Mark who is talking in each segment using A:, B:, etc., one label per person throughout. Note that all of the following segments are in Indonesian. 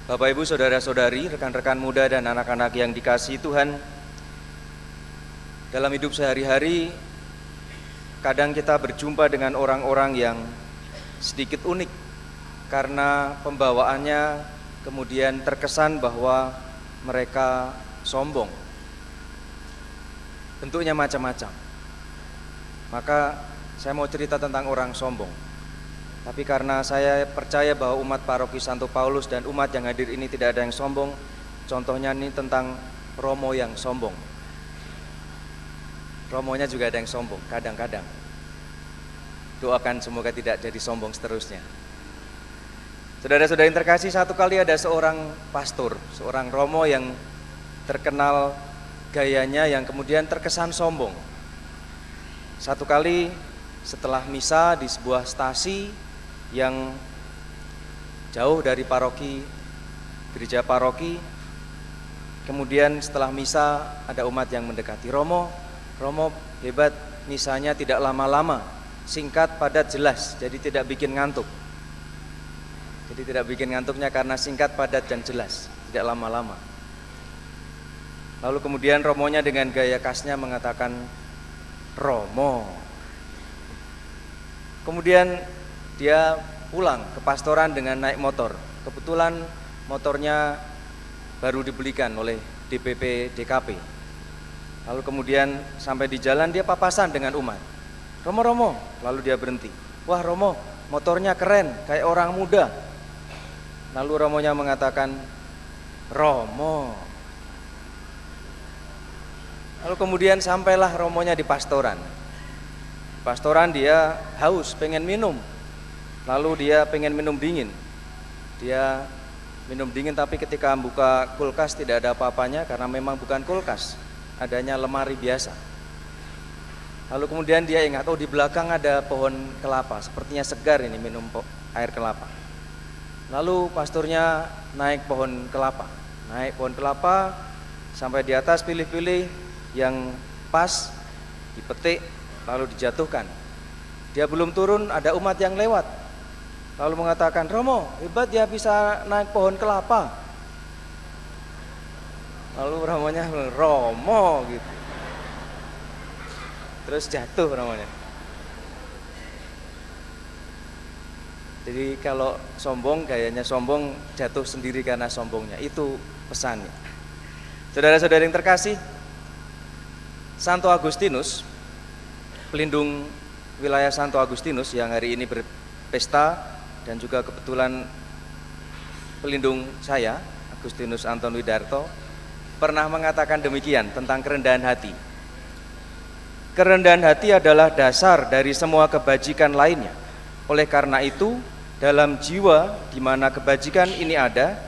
A: Bapak, Ibu, Saudara-saudari, rekan-rekan muda dan anak-anak yang dikasihi Tuhan, dalam hidup sehari-hari, kadang kita berjumpa dengan orang-orang yang sedikit unik karena pembawaannya kemudian terkesan bahwa mereka sombong. Bentuknya macam-macam. Maka saya mau cerita tentang orang sombong. Tapi karena saya percaya bahwa umat paroki Santo Paulus dan umat yang hadir ini tidak ada yang sombong, contohnya ini tentang Romo yang sombong. Romonya juga ada yang sombong, kadang-kadang. Doakan semoga tidak jadi sombong seterusnya. Saudara-saudara yang terkasih, satu kali ada seorang pastor, seorang Romo yang terkenal gayanya yang kemudian terkesan sombong. Satu kali setelah misa di sebuah stasi yang jauh dari paroki, gereja paroki, kemudian setelah misa ada umat yang mendekati. Romo hebat, misanya tidak lama-lama, singkat, padat, jelas, jadi tidak bikin ngantuk. Jadi tidak bikin ngantuknya karena singkat, padat, dan jelas, tidak lama-lama. Lalu kemudian Romonya dengan gaya khasnya mengatakan, Romo. Kemudian dia pulang ke pastoran dengan naik motor. Kebetulan motornya baru dibelikan oleh DPP DKP. Lalu kemudian sampai di jalan dia papasan dengan umat. Romo, lalu dia berhenti. Wah, Romo, motornya keren, kayak orang muda. Lalu Romonya mengatakan, Romo. Lalu kemudian sampailah Romonya di pastoran. Pastoran dia haus, pengen minum. Lalu dia pengen minum dingin. Dia minum dingin tapi ketika buka kulkas tidak ada apa-apanya karena memang bukan kulkas, adanya lemari biasa. Lalu kemudian dia ingat, oh di belakang ada pohon kelapa, sepertinya segar ini minum air kelapa. Lalu pastornya naik pohon kelapa sampai di atas, pilih-pilih yang pas, dipetik, lalu dijatuhkan. Dia belum turun, ada umat yang lewat. Lalu mengatakan, Romo, hebat ya bisa naik pohon kelapa. Lalu Romonya, Romo gitu. Terus jatuh Romonya. Jadi kalau sombong, gayanya sombong, jatuh sendiri karena sombongnya. Itu pesannya. Saudara-saudara yang terkasih, Santo Agustinus, pelindung wilayah Santo Agustinus yang hari ini berpesta, dan juga kebetulan pelindung saya, Agustinus Anton Widarto, pernah mengatakan demikian tentang kerendahan hati. Kerendahan hati adalah dasar dari semua kebajikan lainnya. Oleh karena itu, dalam jiwa di mana kebajikan ini ada,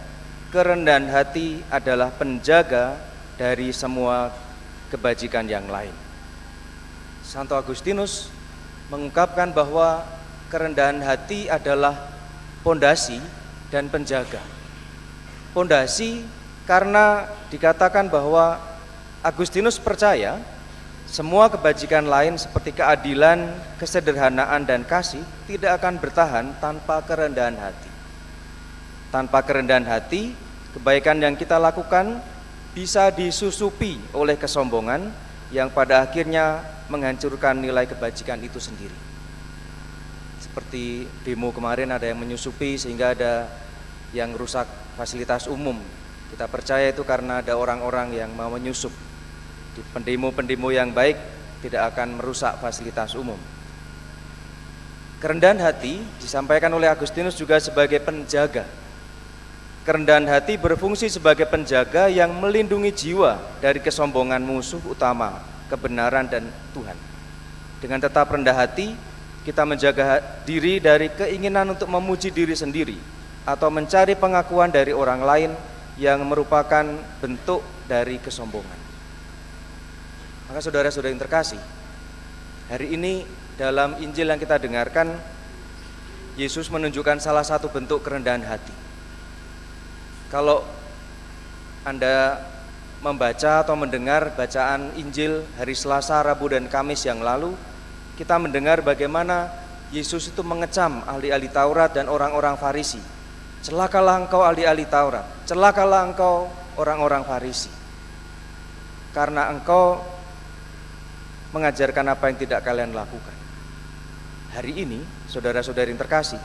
A: kerendahan hati adalah penjaga dari semua kebajikan yang lain. Santo Agustinus mengungkapkan bahwa kerendahan hati adalah pondasi dan penjaga. Pondasi karena dikatakan bahwa Agustinus percaya semua kebajikan lain seperti keadilan, kesederhanaan, dan kasih tidak akan bertahan tanpa kerendahan hati. Tanpa kerendahan hati, kebaikan yang kita lakukan bisa disusupi oleh kesombongan yang pada akhirnya menghancurkan nilai kebajikan itu sendiri. Seperti demo kemarin ada yang menyusupi sehingga ada yang rusak fasilitas umum. Kita percaya itu karena ada orang-orang yang mau menyusup. Di pendemo-pendemo yang baik tidak akan merusak fasilitas umum. Kerendahan hati disampaikan oleh Agustinus juga sebagai penjaga. Kerendahan hati berfungsi sebagai penjaga yang melindungi jiwa dari kesombongan musuh utama, kebenaran dan Tuhan. Dengan tetap rendah hati, kita menjaga diri dari keinginan untuk memuji diri sendiri atau mencari pengakuan dari orang lain yang merupakan bentuk dari kesombongan. Maka saudara-saudara yang terkasih, hari ini dalam Injil yang kita dengarkan, Yesus menunjukkan salah satu bentuk kerendahan hati. Kalau Anda membaca atau mendengar bacaan Injil hari Selasa, Rabu, dan Kamis yang lalu, kita mendengar bagaimana Yesus itu mengecam ahli-ahli Taurat dan orang-orang Farisi celakalah engkau ahli-ahli Taurat, celakalah engkau orang-orang Farisi, karena engkau mengajarkan apa yang tidak kalian lakukan. Hari ini, saudara-saudari yang terkasih,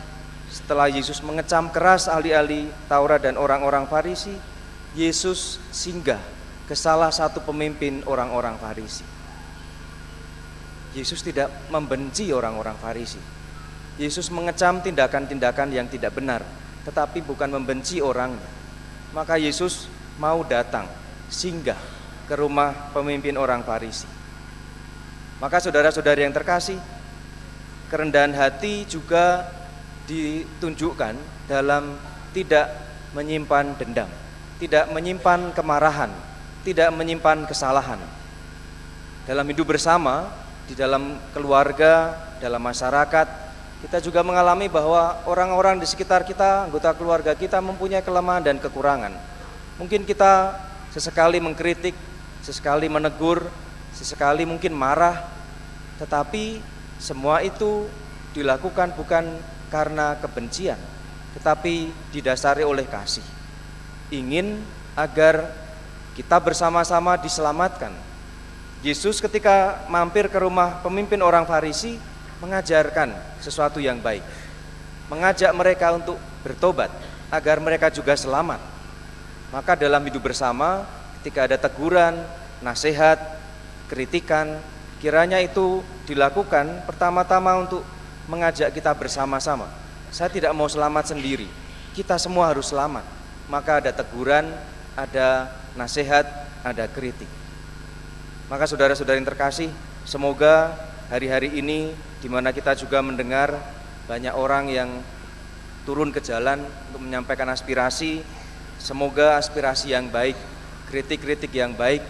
A: setelah Yesus mengecam keras ahli-ahli Taurat dan orang-orang Farisi, Yesus singgah ke salah satu pemimpin orang-orang Farisi. Yesus tidak membenci orang-orang Farisi. Yesus mengecam tindakan-tindakan yang tidak benar, tetapi bukan membenci orangnya. Maka Yesus mau datang, singgah ke rumah pemimpin orang Farisi. Maka saudara-saudari yang terkasih, kerendahan hati juga ditunjukkan dalam tidak menyimpan dendam, tidak menyimpan kemarahan, tidak menyimpan kesalahan. Dalam hidup bersama, di dalam keluarga, dalam masyarakat, kita juga mengalami bahwa orang-orang di sekitar kita, anggota keluarga kita mempunyai kelemahan dan kekurangan. Mungkin kita sesekali mengkritik, sesekali menegur, sesekali mungkin marah, tetapi semua itu dilakukan bukan karena kebencian, tetapi didasari oleh kasih. Ingin agar kita bersama-sama diselamatkan. Yesus ketika mampir ke rumah pemimpin orang Farisi mengajarkan sesuatu yang baik, mengajak mereka untuk bertobat agar mereka juga selamat. Maka dalam hidup bersama, ketika ada teguran, nasihat, kritikan, kiranya itu dilakukan pertama-tama untuk mengajak kita bersama-sama. Saya tidak mau selamat sendiri, kita semua harus selamat. Maka ada teguran, ada nasihat, ada kritik. Maka saudara-saudari yang terkasih, semoga hari-hari ini di mana kita juga mendengar banyak orang yang turun ke jalan untuk menyampaikan aspirasi, semoga aspirasi yang baik, kritik-kritik yang baik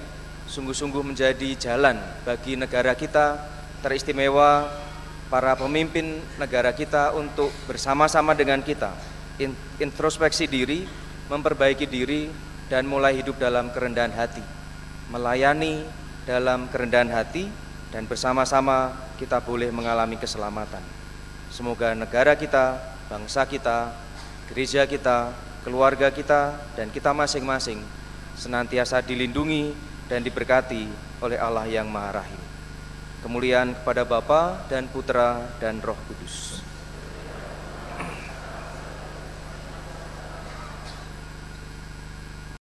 A: sungguh-sungguh menjadi jalan bagi negara kita, teristimewa para pemimpin negara kita untuk bersama-sama dengan kita introspeksi diri, memperbaiki diri, dan mulai hidup dalam kerendahan hati, melayani dalam kerendahan hati, dan bersama-sama kita boleh mengalami keselamatan. Semoga negara kita, bangsa kita, gereja kita, keluarga kita, dan kita masing-masing senantiasa dilindungi dan diberkati oleh Allah yang Maha Rahim. Kemuliaan kepada Bapa dan Putra dan Roh Kudus.